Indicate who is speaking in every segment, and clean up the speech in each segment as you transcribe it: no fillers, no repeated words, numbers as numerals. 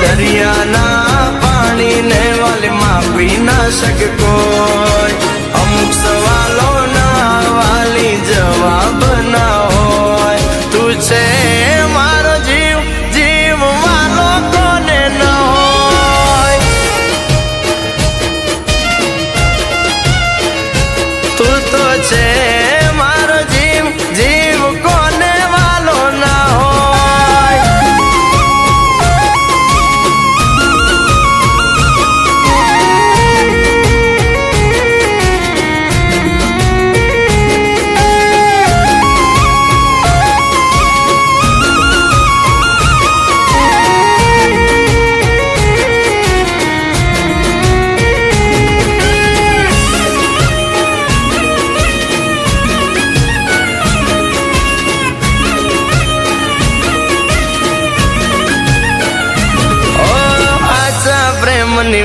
Speaker 1: દરિયાના પાણીને વાલી માપી ના શકે કોઈ. અમુક સવાલોના વાલી જવાબ ના હોય. તું છે મારો જીવ, જીવ વાલો કોને ન હોય. તું તો છે મારો જીવ, જીવ કોને વાલો ના હોય.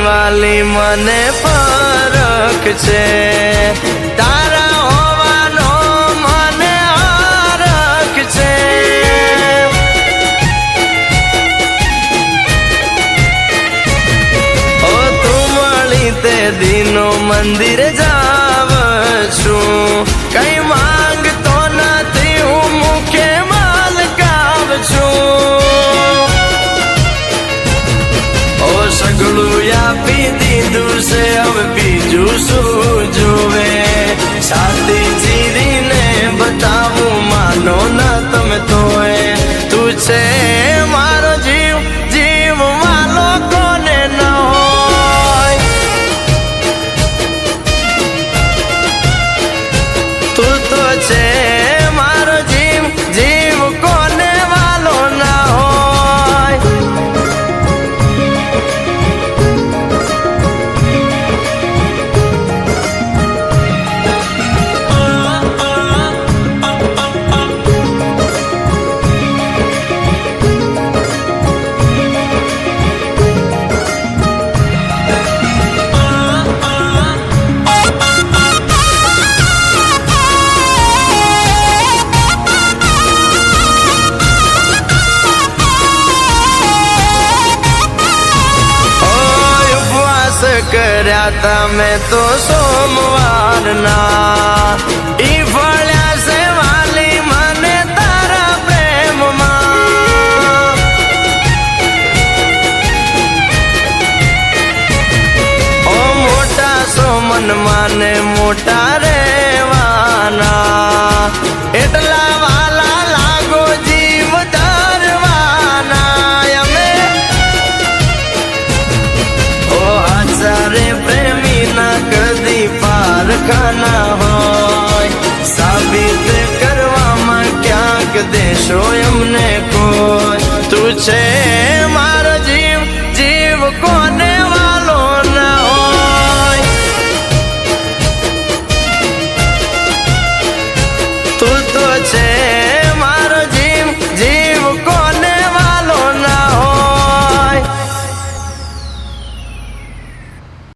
Speaker 1: વાલી મને ફરક છે, તારા હોવાનો મને હરખ છે. ઓ તું મળી તે દિનો મંદિર જાવ છું, કઈ માંગતો નથી હું મુખે માલકાવ છું. ઓ સગળું આપી દીધું છે, હવે બીજું શું જોવે. છાતી ચીરીને બતાવું માનો ના તમે તોય. તું છે મારો જીવ, જીવ વાલો કોને ન હોય. તું તો છે મારો જીવ, જીવ કોને વાલો ના હોય. કર્યા તમે તો સોમવારના, ઈ ફળ્યા છે વાલી મને તારા પ્રેમમાં. ઓ મોટા સોમન માને મોટા રેવાના, એટલા વાલા લાગો જીવ ધરવાના અમે. સારે પ્રેમી ના કદી પારખાના હોય, સાબિત કરવામાં ક્યાંક દેશો એમને કોઈ. તું છે મારો જીવ, જીવ કોને વાલો ના હોય. તું તો છે